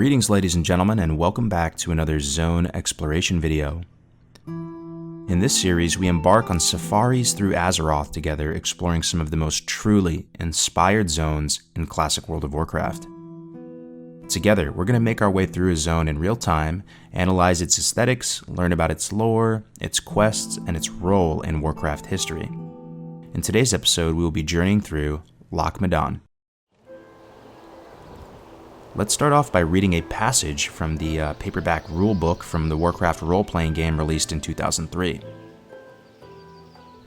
Greetings ladies and gentlemen, and welcome back to another zone exploration video. In this series, we embark on safaris through Azeroth together, exploring some of the most truly inspired zones in classic World of Warcraft. Together, we're going to make our way through a zone in real time, analyze its aesthetics, learn about its lore, its quests, and its role in Warcraft history. In today's episode, we will be journeying through Loch Modan. Let's start off by reading a passage from the paperback rulebook from the Warcraft role-playing game released in 2003.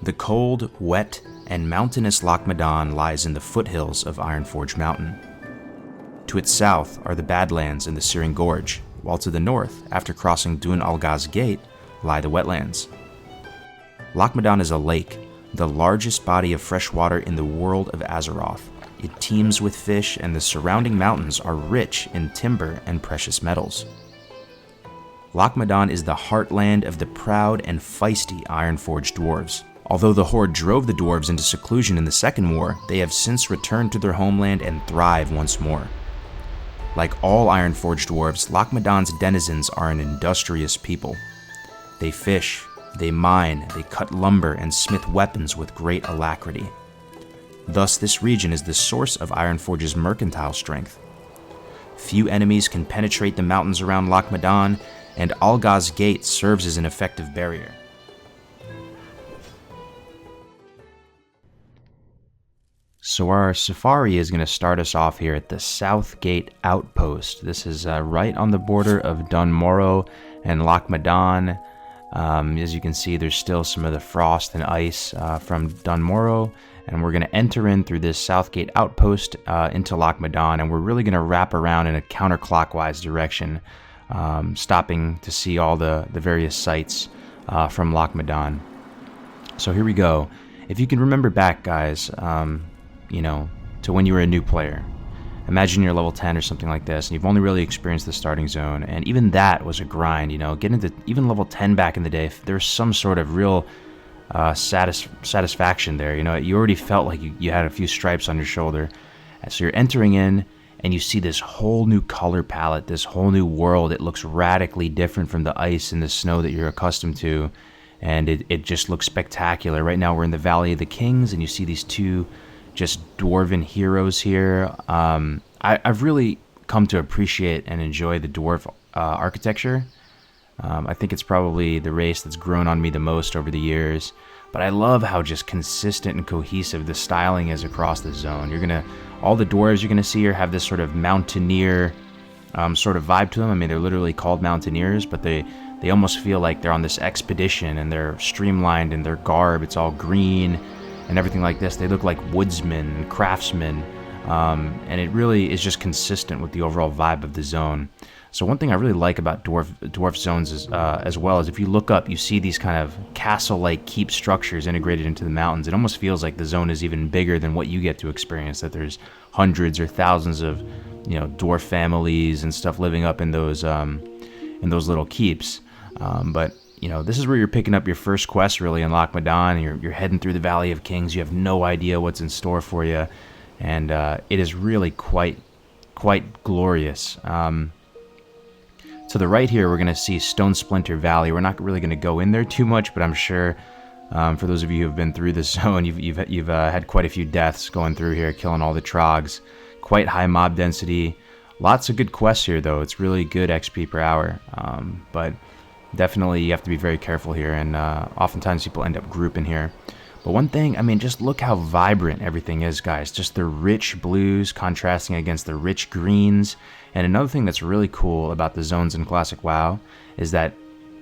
The cold, wet, and mountainous Loch Modan lies in the foothills of Ironforge Mountain. To its south are the Badlands and the Searing Gorge, while to the north, after crossing Dun Algaz Gate, lie the wetlands. Loch Modan is a lake, the largest body of fresh water in the world of Azeroth. It teems with fish, and the surrounding mountains are rich in timber and precious metals. Loch Modan is the heartland of the proud and feisty Ironforge dwarves. Although the Horde drove the dwarves into seclusion in the Second War, they have since returned to their homeland and thrive once more. Like all Ironforge dwarves, Loch Modan's denizens are an industrious people. They fish, they mine, they cut lumber, and smith weapons with great alacrity. Thus, this region is the source of Ironforge's mercantile strength. Few enemies can penetrate the mountains around Loch Modan, and Algaz Gate serves as an effective barrier. So our safari is going to start us off here at the South Gate Outpost. This is right on the border of Dun Morogh and Loch Modan. As you can see, there's still some of the frost and ice from Dun Morogh. And we're going to enter in through this Southgate Outpost into Loch Modan, and we're really going to wrap around in a counterclockwise direction, stopping to see all the various sites from Loch Modan. So here we go. If you can remember back, guys, to when you were a new player. Imagine you're level 10 or something like this, and you've only really experienced the starting zone, and even that was a grind, getting to even level 10 back in the day, if there's some sort of real satisfaction there. You already felt like you had a few stripes on your shoulder. So you're entering in and you see this whole new color palette, this whole new world. It looks radically different from the ice and the snow that you're accustomed to, and it just looks spectacular. Right now we're in the Valley of the Kings, and you see these two just dwarven heroes here. I've really come to appreciate and enjoy the dwarf architecture. I think it's probably the race that's grown on me the most over the years, but I love how just consistent and cohesive the styling is across the zone. All the dwarves you're gonna see here have this sort of mountaineer sort of vibe to them. I mean, they're literally called mountaineers, but they almost feel like they're on this expedition, and they're streamlined in their garb. It's all green and everything like this. They look like woodsmen and craftsmen, and it really is just consistent with the overall vibe of the zone. So one thing I really like about dwarf zones is, as well, is if you look up, you see these kind of castle-like keep structures integrated into the mountains. It almost feels like the zone is even bigger than what you get to experience, that there's hundreds or thousands of, dwarf families and stuff living up in those little keeps. But this is where you're picking up your first quest, really, in Loch Modan, and you're heading through the Valley of Kings. You have no idea what's in store for you, and it is really quite glorious. To the right here, we're going to see Splinter Valley. We're not really going to go in there too much, but I'm sure for those of you who have been through this zone, you've had quite a few deaths going through here, killing all the trogs. Quite high mob density. Lots of good quests here, though. It's really good XP per hour, but definitely you have to be very careful here, and oftentimes people end up grouping here. But one thing, just look how vibrant everything is, guys. Just the rich blues contrasting against the rich greens. And another thing that's really cool about the zones in Classic WoW is that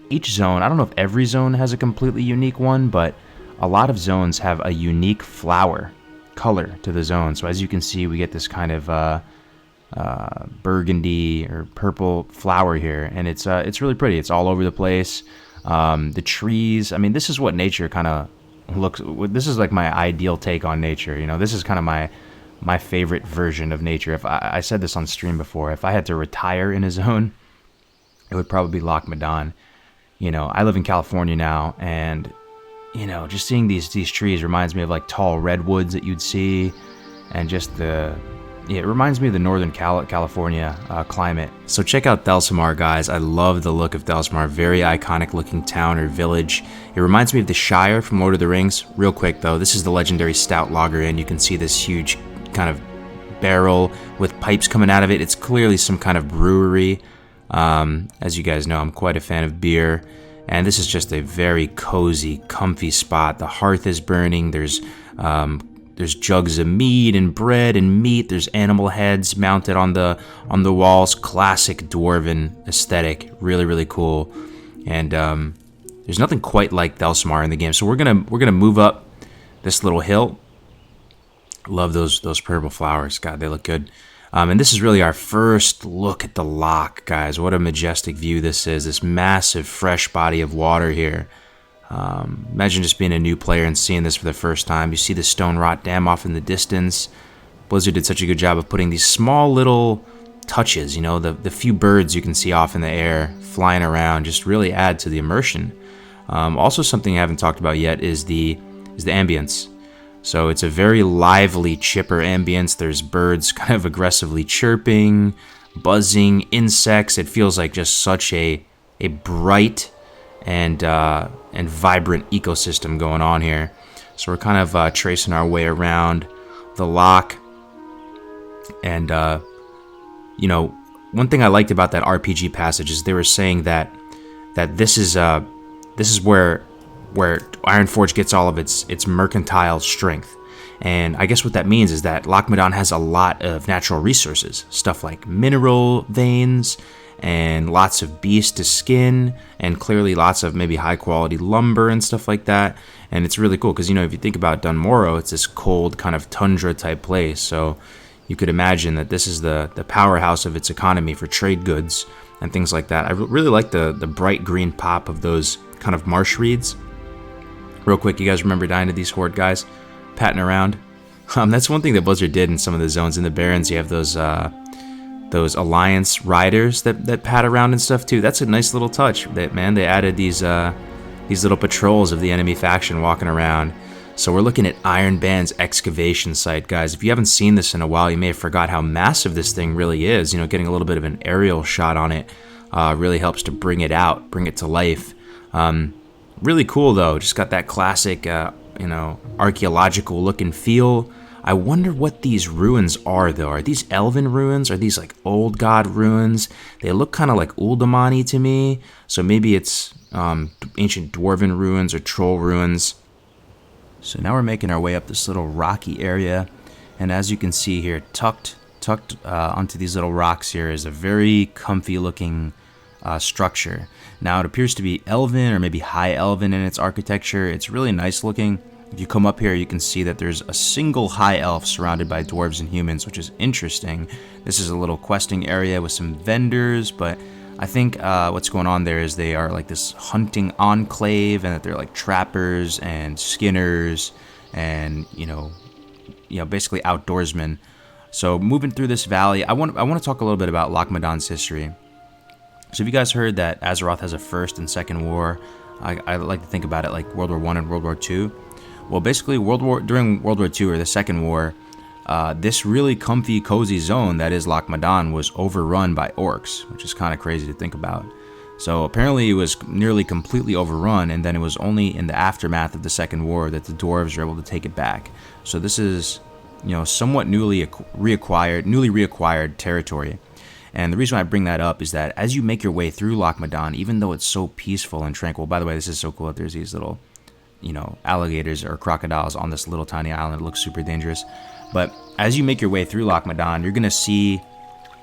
each zone, I don't know if every zone has a completely unique one, but a lot of zones have a unique flower color to the zone. So as you can see, we get this kind of burgundy or purple flower here, and it's really pretty. It's all over the place. The trees, this is what nature kind of looks. This is like my ideal take on nature. This is kind of my favorite version of nature. If I said this on stream before, if I had to retire in a zone, it would probably be Loch Modan. I live in California now, and just seeing these trees reminds me of like tall redwoods that you'd see, and just the it reminds me of the Northern California climate. So check out Thelsamar, guys. I love the look of Thelsamar. Very iconic looking town or village. It reminds me of the Shire from Lord of the Rings. Real quick though, this is the legendary Stout Lager Inn. You can see this huge kind of barrel with pipes coming out of it. It's clearly some kind of brewery. As you guys know, I'm quite a fan of beer. And this is just a very cozy, comfy spot. The hearth is burning. There's jugs of mead and bread and meat. There's animal heads mounted on the walls. Classic dwarven aesthetic. Really, really cool. And there's nothing quite like Thelsamar in the game. So we're gonna move up this little hill. Love those purple flowers. God, they look good. And this is really our first look at the loch, guys. What a majestic view this is. This massive, fresh body of water here. Imagine just being a new player and seeing this for the first time. You see the stone rot dam off in the distance. Blizzard did such a good job of putting these small little touches, you know, the few birds you can see off in the air flying around just really add to the immersion. Also something I haven't talked about yet is the ambience. So it's a very lively, chipper ambience. There's birds kind of aggressively chirping, buzzing, insects. It feels like just such a bright and vibrant ecosystem going on here. So we're kind of tracing our way around the loch. And, you know, one thing I liked about that RPG passage is they were saying that this is where Ironforge gets all of its mercantile strength. And I guess what that means is that Loch Modan has a lot of natural resources, stuff like mineral veins and lots of beast to skin, and clearly lots of maybe high quality lumber and stuff like that. And it's really cool because, you know, if you think about Dunmorrow, it's this cold kind of tundra type place. So you could imagine that this is the powerhouse of its economy for trade goods and things like that. I really like the bright green pop of those kind of marsh reeds. Real quick, you guys remember dying to these horde guys patting around? That's one thing that Blizzard did in some of the zones. In the Barrens, you have those Alliance riders that pat around and stuff too. That's a nice little touch. They added these little patrols of the enemy faction walking around. So we're looking at Iron Band's excavation site, guys. If you haven't seen this in a while, you may have forgot how massive this thing really is. You know, getting a little bit of an aerial shot on it really helps to bring it out, bring it to life. Really cool though, just got that classic, you know, archaeological look and feel. I wonder what these ruins are though. Are these elven ruins? Are these like old god ruins? They look kind of like Uldamani to me. So maybe it's ancient dwarven ruins or troll ruins. So now we're making our way up this little rocky area. And as you can see here, tucked onto these little rocks here is a very comfy looking structure. Now it appears to be elven or maybe high elven in its architecture. It's really nice looking. If you come up here, you can see that there's a single high elf surrounded by dwarves and humans, which is interesting. This is a little questing area with some vendors, but I think what's going on there is they are like this hunting enclave, and that they're like trappers and skinners and you know basically outdoorsmen. So moving through this valley, I want to talk a little bit about Loch Modan's history. So have you guys heard that Azeroth has a first and second war? I like to think about it like World War I and World War II. Well, basically during World War II or the Second War, this really comfy, cozy zone that is Loch Modan was overrun by orcs, which is kind of crazy to think about. So apparently it was nearly completely overrun, and then it was only in the aftermath of the Second War that the dwarves were able to take it back. So this is, you know, somewhat newly reacquired territory. And the reason why I bring that up is that as you make your way through Loch Modan, even though it's so peaceful and tranquil, by the way, this is so cool that there's these little, you know, alligators or crocodiles on this little tiny island. It looks super dangerous. But as you make your way through Loch Modan, you're going to see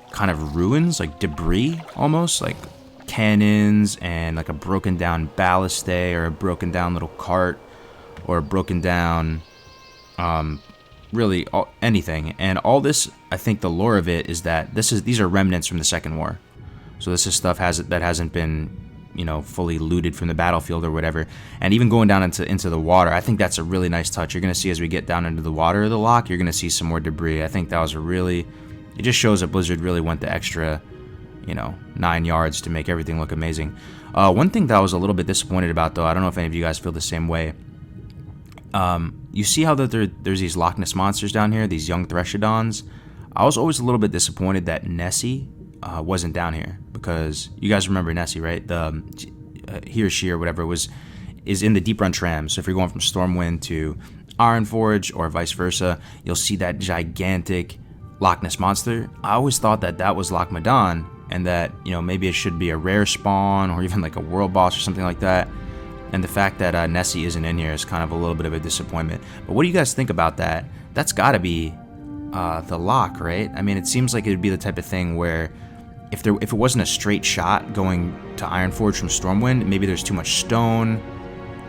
kind of ruins, like debris almost, like cannons and like a broken down balliste or a broken down little cart or a broken down really anything. And all this, I think the lore of it is that these are remnants from the Second War. So this is stuff that hasn't been, you know, fully looted from the battlefield or whatever. And even going down into the water, I think that's a really nice touch. You're going to see as we get down into the water of the loch, you're going to see some more debris. I think that was it just shows that Blizzard really went the extra, you know, 9 yards to make everything look amazing. One thing that I was a little bit disappointed about, though, I don't know if any of you guys feel the same way. You see how that there's these Loch Ness monsters down here, these young Threshodons? I was always a little bit disappointed that Nessie wasn't down here, because you guys remember Nessie, right? The he or she or whatever is in the Deep Run tram. So if you're going from Stormwind to Ironforge or vice versa, you'll see that gigantic Loch Ness monster. I always thought that that was Loch Modan, and that, you know, maybe it should be a rare spawn or even like a world boss or something like that. And the fact that Nessie isn't in here is kind of a little bit of a disappointment. But what do you guys think about that? That's got to be the lock, right? I mean, it seems like it would be the type of thing where if it wasn't a straight shot going to Ironforge from Stormwind, maybe there's too much stone,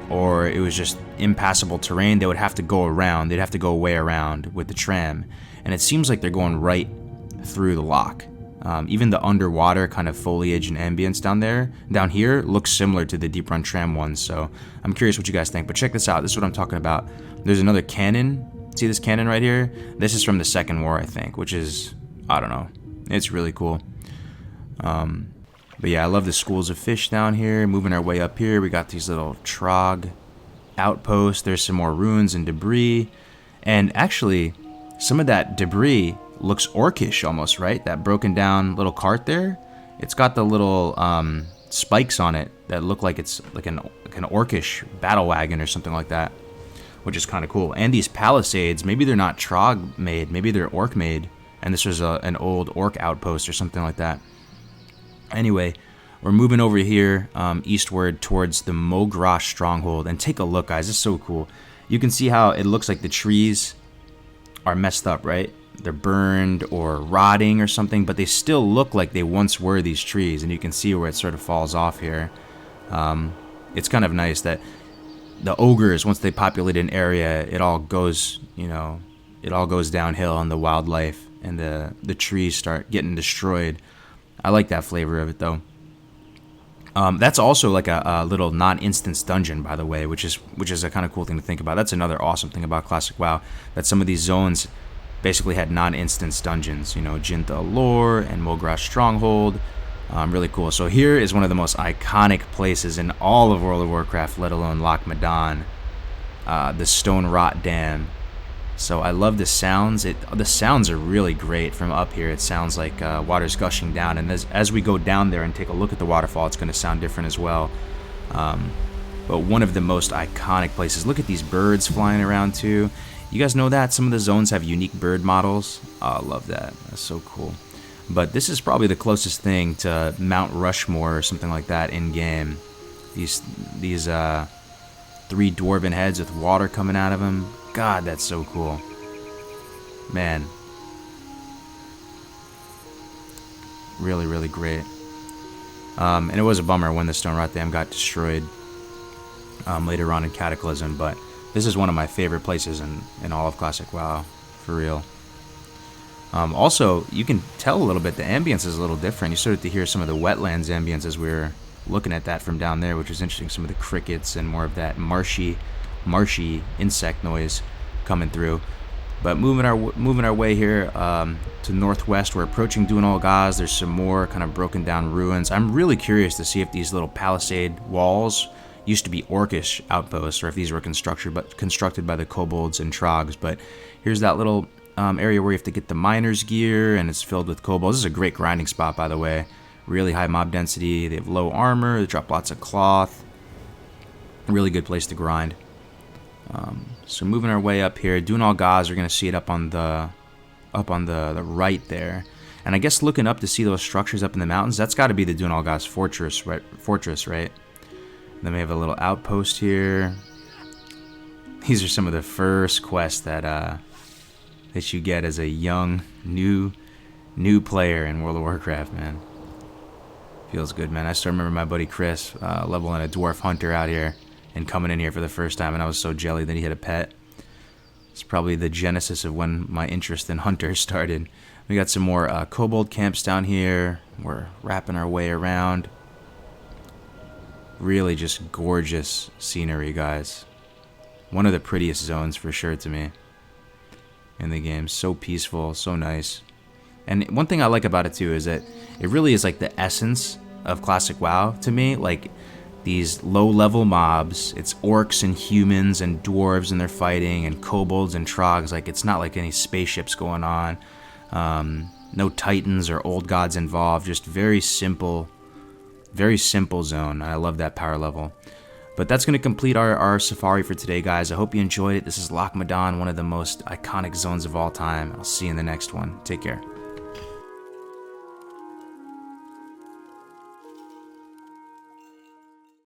or it was just impassable terrain, they would have to go around. They'd have to go way around with the tram. And it seems like they're going right through the lock. Even the underwater kind of foliage and ambience down here looks similar to the Deep Run tram ones. So I'm curious what you guys think. But check this out. This is what I'm talking about. There's another cannon. See this cannon right here? This is from the Second War, I think, which is, I don't know. It's really cool. But yeah, I love the schools of fish down here. Moving our way up here, we got these little Trog outposts. There's some more ruins and debris. And actually, some of that debris looks orcish almost, right? That broken down little cart there. It's got the little spikes on it that look like it's like an orcish battle wagon or something like that, which is kind of cool. And these palisades, maybe they're not Trog made, maybe they're orc made, and this was an old orc outpost or something like that. Anyway, we're moving over here eastward towards the Mogrash stronghold, and take a look, guys. It's so cool. You can see how it looks like the trees are messed up, right? They're burned or rotting or something, but they still look like they once were these trees, and you can see where it sort of falls off here. It's kind of nice that the ogres, once they populate an area, it all goes, you know, it all goes downhill on the wildlife, and the trees start getting destroyed. I like that flavor of it, though. That's also like a little non-instance dungeon, by the way, which is a kind of cool thing to think about. That's another awesome thing about Classic WoW, that some of these zones basically had non-instance dungeons. You know, Jinta Allure and Mogrash Stronghold. Really cool. So here is one of the most iconic places in all of World of Warcraft, let alone Loch Modan, the Stone Rot Dam. So I love the sounds. The sounds are really great from up here. It sounds like water's gushing down, and as we go down there and take a look at the waterfall, it's going to sound different as well. But one of the most iconic places. Look at these birds flying around too. You guys know that some of the zones have unique bird models. Oh, I love that. That's so cool. But this is probably the closest thing to Mount Rushmore or something like that in game. These 3 dwarven heads with water coming out of them. God, that's so cool. Man. Really, really great. And it was a bummer when the Stone Rot Dam got destroyed later on in Cataclysm, but this is one of my favorite places in all of Classic WoW, for real. Also, you can tell a little bit, the ambience is a little different. You started to hear some of the wetlands ambience as we were looking at that from down there, which is interesting. Some of the crickets and more of that marshy insect noise coming through. But moving our way here to northwest, we're approaching Dun Algaz. There's some more kind of broken down ruins. I'm really curious to see if these little palisade walls used to be orcish outposts, or if these were constructed by the kobolds and trogs. But here's that little area where you have to get the miner's gear, and it's filled with kobolds. This is a great grinding spot, by the way. Really high mob density. They have low armor. They drop lots of cloth. Really good place to grind. So moving our way up here, Dun Algaz, we're gonna see it up on the right there. And I guess looking up to see those structures up in the mountains, that's got to be the Dun Algaz fortress, right? And then we have a little outpost here. These are some of the first quests that you get as a young new player in World of Warcraft, man. Feels good, man. I still remember my buddy Chris leveling a dwarf hunter out here and coming in here for the first time, and I was so jelly that he had a pet. It's probably the genesis of when my interest in hunters started. We got some more kobold camps down here. We're wrapping our way around. Really just gorgeous scenery, guys. One of the prettiest zones for sure to me in the game. So peaceful, so nice. And one thing I like about it too is that it really is like the essence of Classic WoW to me. Like these low-level mobs, it's orcs and humans and dwarves and they're fighting, and kobolds and trogs. Like it's not like any spaceships going on. No titans or old gods involved, just very simple zone. I love that power level. But that's going to complete our safari for today, guys. I hope you enjoyed it. This is Loch Modan, one of the most iconic zones of all time. I'll see you in the next one. Take care.